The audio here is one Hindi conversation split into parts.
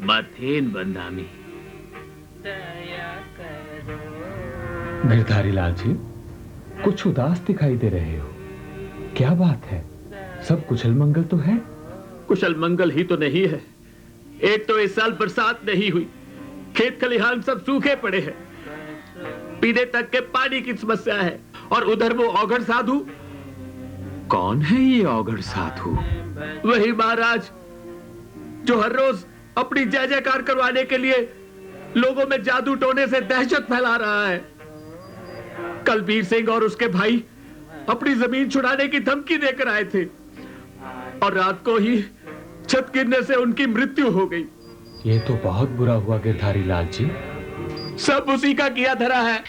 मथेन बंदामी। गिरधारी लाल जी, कुछ उदास दिखाई दे रहे हो, क्या बात है? सब कुशल मंगल तो है? कुशल मंगल ही तो नहीं है। एक तो इस साल बरसात नहीं हुई, खेत खलिहान सब सूखे पड़े हैं, पीने तक के पानी की समस्या है। और उधर वो औघड़ साधु। कौन है ये औघड़ साधु? वही महाराज जो हर रोज अपनी जय जयकार करवाने के लिए लोगों में जादू टोने से दहशत फैला रहा है। कल वीर सिंह और उसके भाई अपनी जमीन छुड़ाने की धमकी देकर आए थे और रात को ही छत गिरने से उनकी मृत्यु हो गई। ये तो बहुत बुरा हुआ गिरधारी लाल जी। सब उसी का किया धरा है।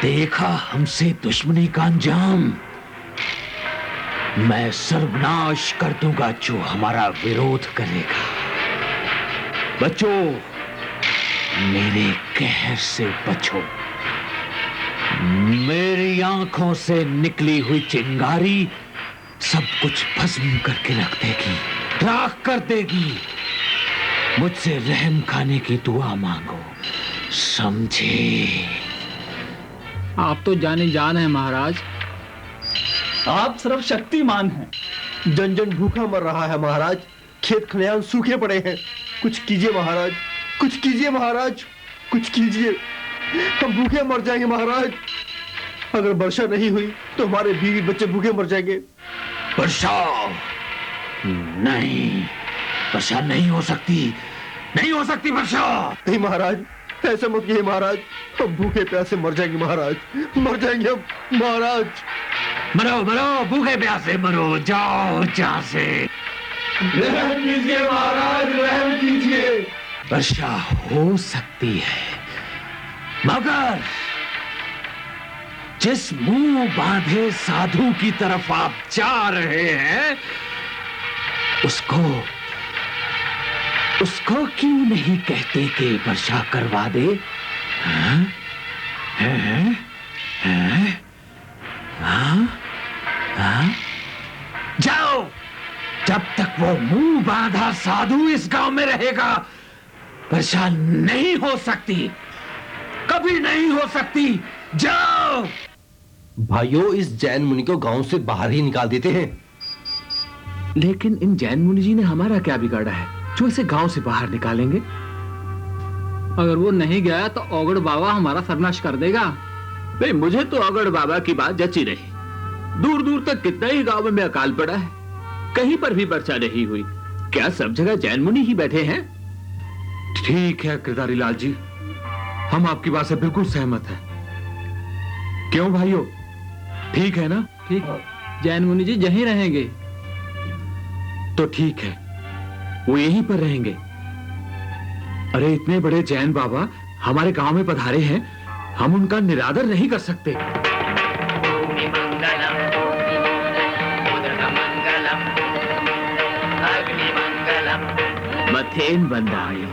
देखा हमसे दुश्मनी का अंजाम। मैं सर्वनाश कर दूंगा जो हमारा विरोध करेगा। बचो, मेरे कहर से बचो। मेरी आंखों से निकली हुई चिंगारी सब कुछ भस्म करके रख देगी, राख कर देगी। मुझसे रहम खाने की दुआ मांगो, समझे? आप तो जाने जान है महाराज। आप सिर्फ शक्तिमान हैं। जन जन भूखा मर रहा है महाराज, खेत खलिहान सूखे पड़े हैं। कुछ कीजिए महाराज, कुछ कीजिए महाराज, कुछ कीजिए। हम भूखे मर जाएंगे महाराज। अगर वर्षा नहीं हुई तो हमारे बीवी बच्चे भूखे मर जाएंगे। वर्षा नहीं, वर्षा नहीं हो सकती, नहीं हो सकती वर्षा। नहीं महाराज, ऐसा मत कहिए महाराज। हम भूखे प्यासे मर जाएंगे महाराज, मर जाएंगे हम महाराज। मरो मरो, भूखे प्यासे मरो, जाओ जहां से। रहम कीजिए महाराज, रहम कीजिए। वर्षा हो सकती है, मगर जिस मुंह बांधे साधु की तरफ आप जा रहे हैं उसको क्यों नहीं कहते कि वर्षा करवा दे? हाँ? हाँ? हाँ? हाँ? हाँ? जाओ, जब तक वो मुंह बांधा साधु इस गांव में रहेगा वर्षा नहीं हो सकती, कभी नहीं हो सकती। जाओ। भाइयों, इस जैन मुनि को गांव से बाहर ही निकाल देते हैं। लेकिन इन जैन मुनि जी ने हमारा क्या बिगाड़ा है जो इसे गांव से बाहर निकालेंगे? अगर वो नहीं गया तो औगड़ बाबा हमारा सर्वनाश कर देगा। भाई, मुझे तो औगड़ बाबा की बात जची रही। दूर दूर तक कितना ही गांव में अकाल पड़ा है, कहीं पर भी वर्षा नहीं हुई। क्या सब जगह जैन मुनि ही बैठे हैं? ठीक है गिरधारी लाल जी, हम आपकी बात से बिल्कुल सहमत हैं। क्यों भाइयों, ठीक है ना? ठीक, जैन मुनि जी यहीं रहेंगे। तो ठीक है, वो यहीं पर रहेंगे। अरे इतने बड़े जैन बाबा हमारे गांव में पधारे हैं, हम उनका निरादर नहीं कर सकते। मथेन बंदामी।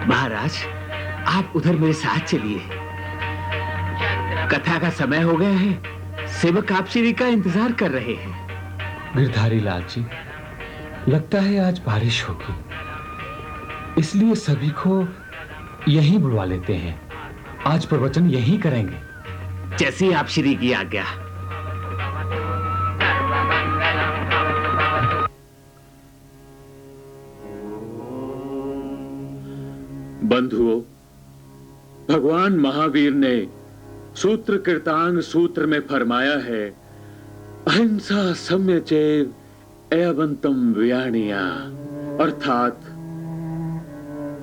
महाराज, आप उधर मेरे साथ चलिए। कथा का समय हो गया है, सेवक आप श्री का इंतजार कर रहे हैं। गिरधारी लाल जी, लगता है आज बारिश होगी, इसलिए सभी को यहीं बुलवा लेते हैं। आज प्रवचन यहीं करेंगे। जैसी आप श्री की आज्ञा। बंधुओं, भगवान महावीर ने सूत्र कृतांग सूत्र में फरमाया है, अहिंसा सम्यचेव एवंतम व्याणिया, अर्थात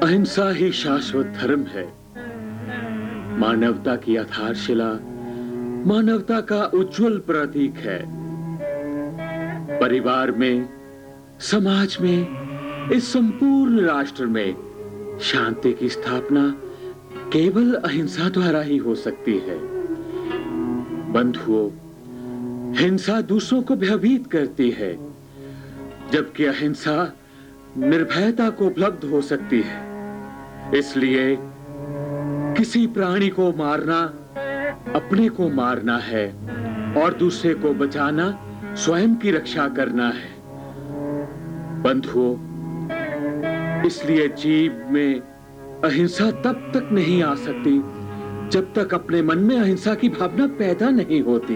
अहिंसा ही शाश्वत धर्म है। मानवता की आधारशिला, मानवता का उज्जवल प्रतीक है। परिवार में, समाज में, इस संपूर्ण राष्ट्र में शांति की स्थापना केवल अहिंसा द्वारा ही हो सकती है। बंधुओं, हिंसा दूसरों को भयभीत करती है, जबकि अहिंसा निर्भयता को उपलब्ध हो सकती है। इसलिए किसी प्राणी को मारना अपने को मारना है, और दूसरे को बचाना स्वयं की रक्षा करना है। बंधुओं, इसलिए जीव में अहिंसा तब तक नहीं आ सकती जब तक अपने मन में अहिंसा की भावना पैदा नहीं होती।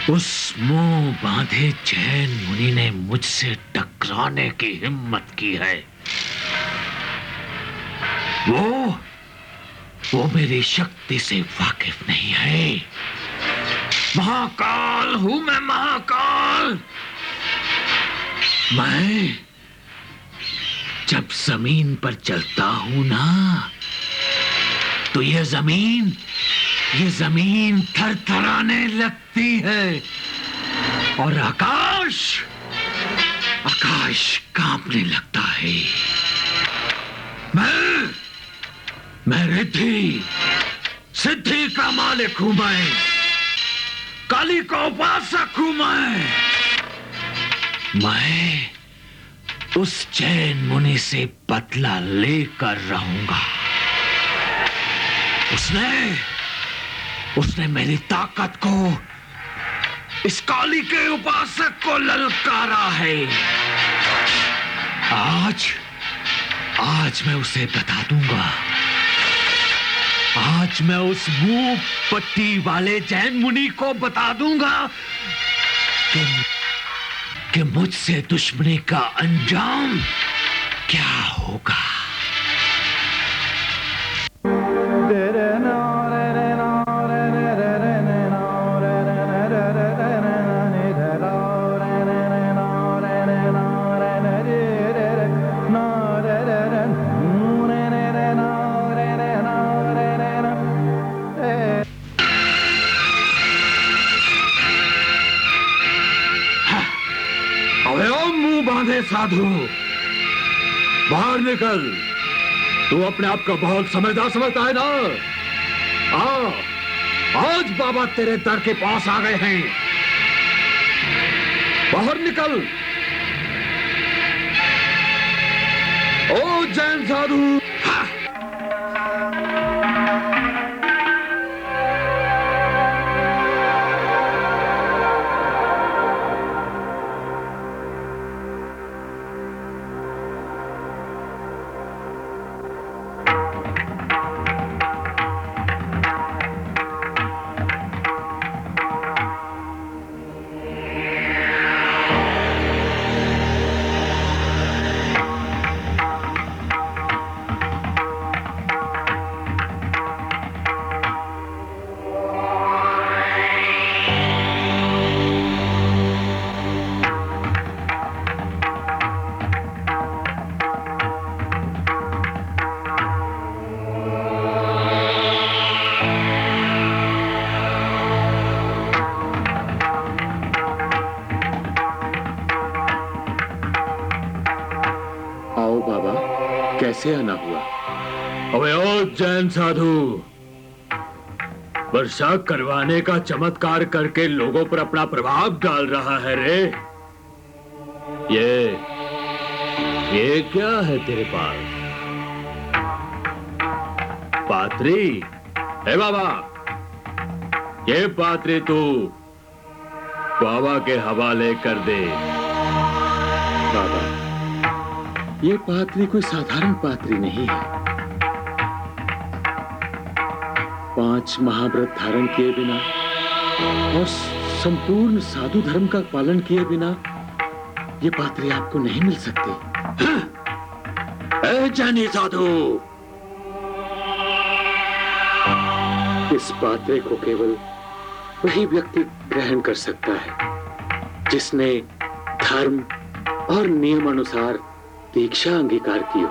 उस मुंह बांधे जैन मुनि ने मुझसे टकराने की हिम्मत की है। वो मेरी शक्ति से वाकिफ नहीं है। महाकाल हूं मैं, महाकाल। मैं जब जमीन पर चलता हूं ना, तो ये जमीन थरथराने लगती है और आकाश कांपने लगता है। मैं रिद्धि सिद्धि का मालिक हूं। मैं काली का उपासक हूं। मैं उस जैन मुनि से बदला लेकर रहूंगा। उसने मेरी ताकत को, इस काली के उपासक को ललकारा है। आज मैं उसे बता दूंगा। आज मैं उस मुंह पट्टी वाले जैन मुनि को बता दूंगा कि मुझसे दुश्मनी का अंजाम क्या होगा। साधु, बाहर निकल। तू अपने आप को बहुत समझदार समझता है ना? आज बाबा तेरे दर के पास आ गए हैं। बाहर निकल। ओ जैन साधु। कैसे आना हुआ? अबे ओ जैन साधु, वर्षा करवाने का चमत्कार करके लोगों पर अपना प्रभाव डाल रहा है रे। ये क्या है तेरे पास? पात्री? हे बाबा, ये पात्री तू बाबा के हवाले कर दे। बाबा, ये पात्री कोई साधारण पात्री नहीं है। 5 महाव्रत धारण किए बिना और संपूर्ण साधु धर्म का पालन किए बिना ये पात्री आपको नहीं मिल सकती। ऐ जैनी साधु, इस पात्रे को केवल वही व्यक्ति ग्रहण कर सकता है जिसने धर्म और नियम अनुसार दीक्षा अंगीकार की हो।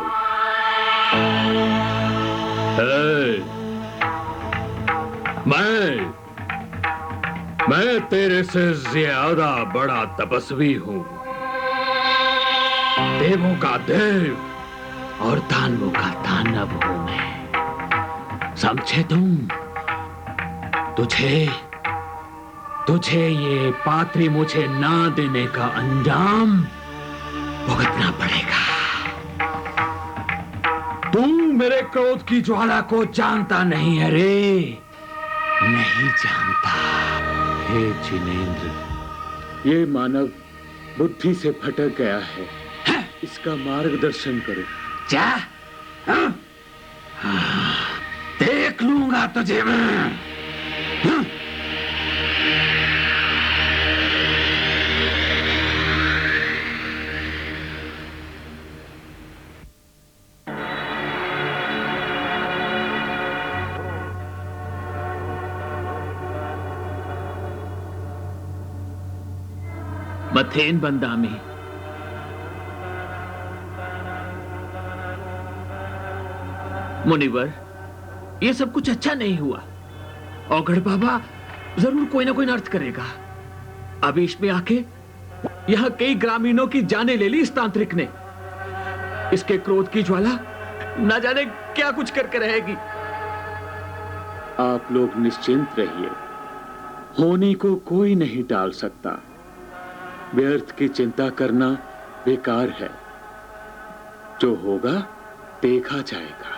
मैं तेरे से ज्यादा बड़ा तपस्वी हूं। देवों का देव और दानवों का दानव हूं मैं। समझे तुम? तुझे तुझे ये पात्री मुझे ना देने का अंजाम भुगतना पड़ेगा। तू मेरे क्रोध की ज्वाला को जानता नहीं है रे, नहीं जानता। हे जिनेंद्र, ये मानव बुद्धि से भटक गया है, इसका मार्गदर्शन करो। जा, देख लूंगा तुझे मैं। मथेन बंदामी, मुनिवर, ये सब कुछ अच्छा नहीं हुआ। औघड़ बाबा जरूर कोई ना कोई अर्थ करेगा। आवेश में आके यहां कई ग्रामीणों की जानें ले ली इस तांत्रिक ने। इसके क्रोध की ज्वाला न जाने क्या कुछ करके रहेगी। आप लोग निश्चिंत रहिए, होने को कोई नहीं टाल सकता। व्यर्थ की चिंता करना बेकार है, जो होगा देखा जाएगा।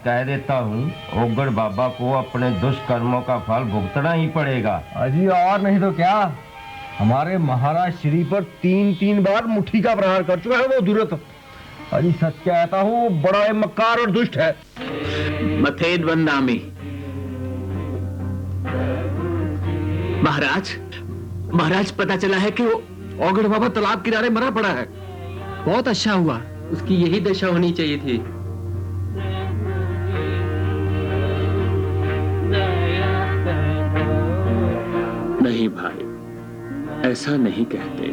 कह देता हूँ, ओगड़ बाबा को अपने दुष्कर्मों का फल भुगतना ही पड़ेगा। अजी और नहीं तो क्या, हमारे महाराज श्री पर 3-3 बार मुट्ठी का प्रहार कर चुका है वो दुरत। अजी सच कहता हूँ, बड़ा मक्कार और दुष्ट है। मथेन बंदामी, महाराज पता चला है कि वो औगड़ बाबा तालाब किनारे मरा पड़ा है। बहुत अच्छा हुआ, उसकी यही दशा होनी चाहिए थी। नहीं भाई, ऐसा नहीं कहते।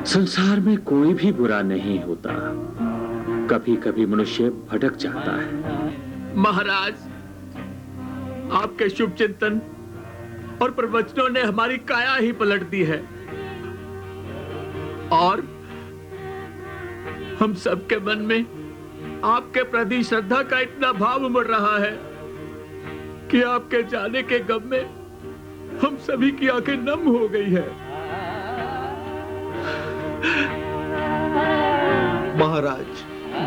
संसार में कोई भी बुरा नहीं होता, कभी कभी मनुष्य भटक जाता है। महाराज, आपके शुभ चिंतन और प्रवचनों ने हमारी काया ही पलट दी है, और हम सबके मन में आपके प्रति श्रद्धा का इतना भाव उमड़ रहा है कि आपके जाने के गम में हम सभी की आंखें नम हो गई है। महाराज,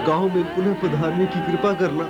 गांव में पुनः पधारने की कृपा करना।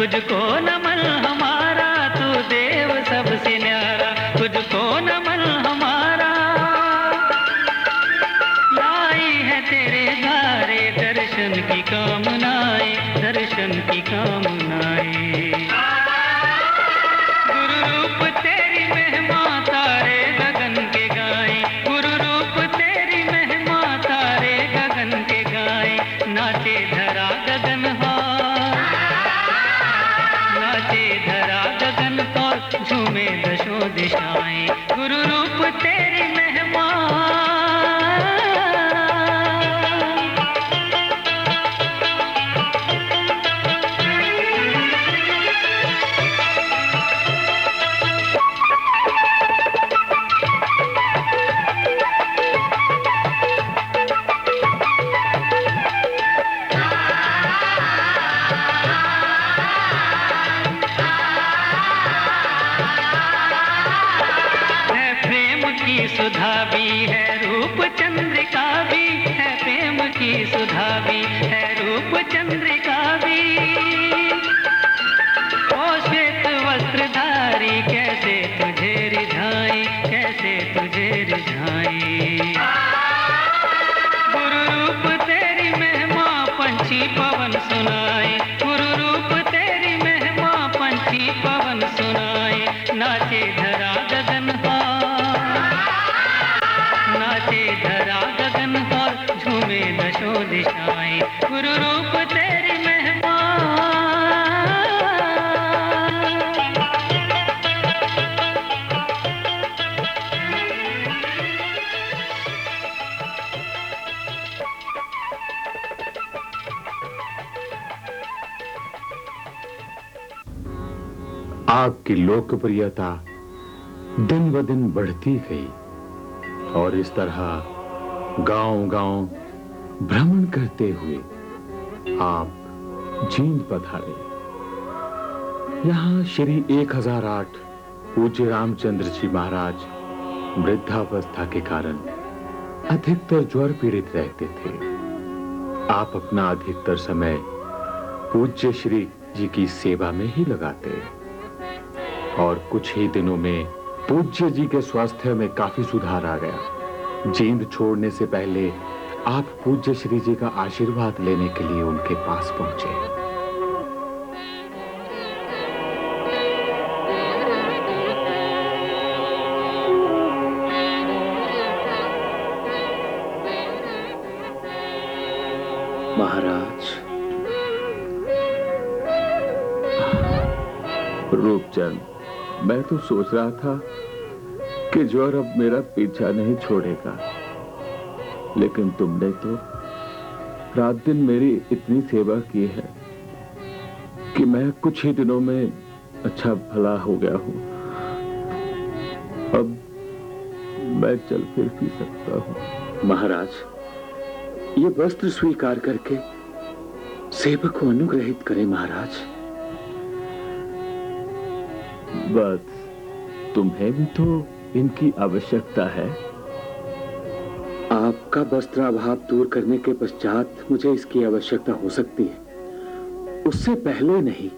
तुझको नमन हमारा, तू देव सबसे न्यारा, तुझको नमन हमारा। लाई है तेरे द्वारे दर्शन की कामनाएं, दर्शन की कामनाएं। गुरु रूप तेरी महिमा तारे गगन के गाएं, गुरु रूप तेरी महिमा तारे गगन के गाएं। नाचे धरा गगन और नाचे धरा गगन और झूमे दशों दिशाएं। गुरु रूप तेरी महिमा। सुधा भी है रूप चंद्रिका भी है, प्रेम की सुधा भी है रूप चंद्रिका भी। ओ श्वेत वस्त्रधारी कैसे तुझे रिझाएं, कैसे तुझे रिझाएं। गुरु रूप तेरी महिमा पंछी पवन सुनाए, गुरु रूप तेरी महिमा पंछी पवन सुनाए। नाचे धरा गगन नाचे धरा गगन और झूमे दशों दिशाएं। गुरु रूप तेरी महिमा। आपकी लोकप्रियता दिन ब दिन बढ़ती गई और इस तरह गांव-गांव भ्रमण करते हुए आप जींद पधारे। यहाँ श्री 1008 पूज्य रामचंद्र जी महाराज वृद्धावस्था के कारण अधिकतर ज्वर पीड़ित रहते थे। आप अपना अधिकतर समय पूज्य श्री जी की सेवा में ही लगाते और कुछ ही दिनों में पूज्य जी के स्वास्थ्य में काफी सुधार आ गया। जींद छोड़ने से पहले आप पूज्य श्री जी का आशीर्वाद लेने के लिए उनके पास पहुंचे। महाराज। रूपचंद, मैं तो सोच रहा था कि ज्वर अब मेरा पीछा नहीं छोड़ेगा, लेकिन तुमने तो रात दिन मेरी इतनी सेवा की है कि मैं कुछ ही दिनों में अच्छा भला हो गया हूं। अब मैं चल फिर भी सकता हूं। महाराज, ये वस्त्र स्वीकार करके सेवक को अनुग्रहित करें महाराज। बस तुम्हें भी तो इनकी आवश्यकता है। आपका वस्त्राभाव दूर करने के पश्चात मुझे इसकी आवश्यकता हो सकती है, उससे पहले नहीं।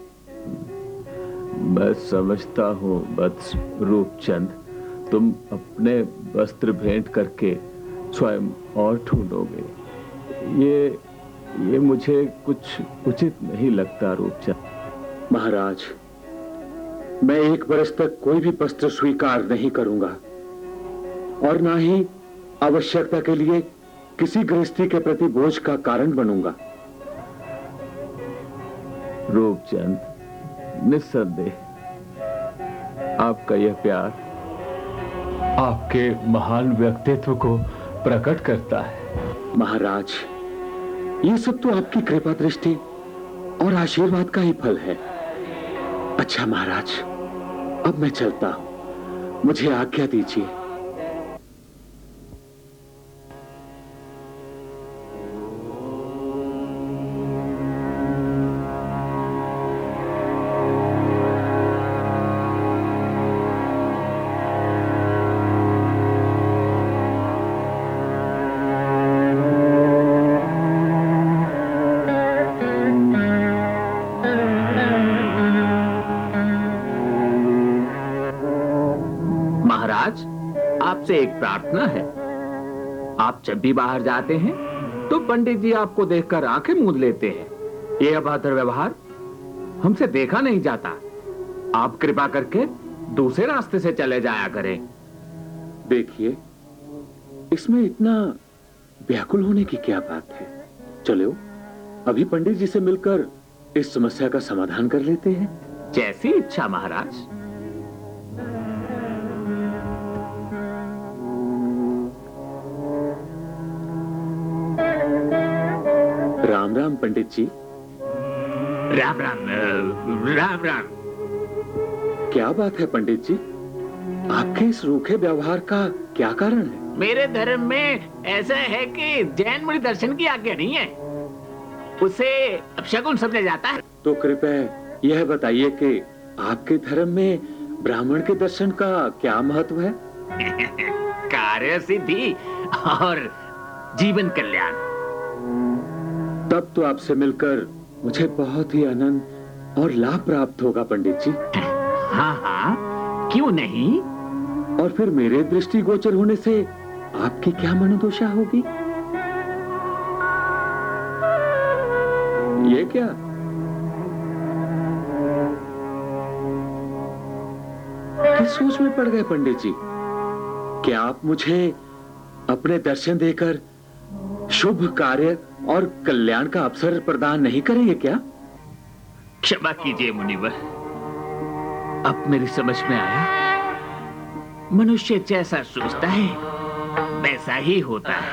मैं समझता हूं वत्स रूपचंद, तुम अपने वस्त्र भेंट करके स्वयं और ढूंढोगे। ये मुझे कुछ उचित नहीं लगता रूपचंद। महाराज, मैं 1 वर्ष तक कोई भी वस्त्र स्वीकार नहीं करूंगा और ना ही आवश्यकता के लिए किसी गृहस्थी के प्रति बोझ का कारण बनूंगा। रूपचंद, निस्संदेह आपका यह प्यार आपके महान व्यक्तित्व को प्रकट करता है। महाराज, ये सब तो आपकी कृपा दृष्टि और आशीर्वाद का ही फल है। अच्छा महाराज, अब मैं चलता हूं, मुझे आज्ञा दीजिए। महाराज, आपसे एक प्रार्थना है। आप जब भी बाहर जाते हैं तो पंडित जी आपको देखकर आंखें मूंद लेते हैं। ये अभद्र व्यवहार हमसे देखा नहीं जाता। आप कृपा करके दूसरे रास्ते से चले जाया करें। देखिए, इसमें इतना व्याकुल होने की क्या बात है। चलो अभी पंडित जी से मिलकर इस समस्या का समाधान कर लेते हैं। जैसी इच्छा महाराज। राम राम पंडित जी। राम राम। राम राम। क्या बात है पंडित जी, आपके इस रूखे व्यवहार का क्या कारण है? मेरे धर्म में ऐसा है कि जैन मुनि दर्शन की आज्ञा नहीं है, उसे अपशकुन समझा जाता है। तो कृपया यह बताइए कि आपके धर्म में ब्राह्मण के दर्शन का क्या महत्व है? कार्य सिद्धि और जीवन कल्याण। तब तो आपसे मिलकर मुझे बहुत ही आनंद और लाभ प्राप्त होगा पंडित जी। हाँ हाँ, क्यों नहीं। और फिर मेरे दृष्टिगोचर होने से आपकी क्या मनोदशा होगी? ये क्या? किस सोच में पड़ गए पंडित जी? क्या आप मुझे अपने दर्शन देकर शुभ कार्य और कल्याण का अवसर प्रदान नहीं करेंगे क्या? क्षमा कीजिए मुनिवर, अब मेरी समझ में आया। मनुष्य जैसा सोचता है वैसा ही होता है।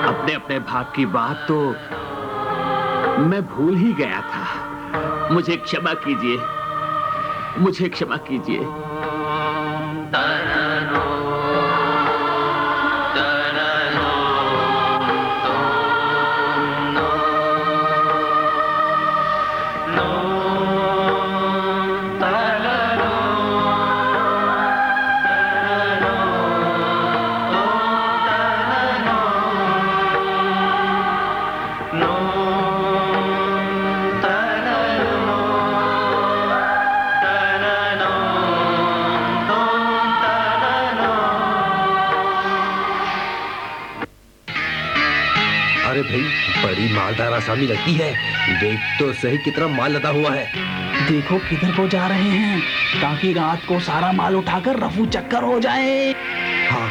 अपने अपने भाग की बात तो मैं भूल ही गया था। मुझे क्षमा कीजिए, मुझे क्षमा कीजिए। अरे भाई, बड़ी मालदार आसामी लगती है। देख तो सही कितना माल लदा हुआ है। देखो किधर को जा रहे हैं, ताकि रात को सारा माल उठाकर रफू चक्कर हो जाए। हाँ,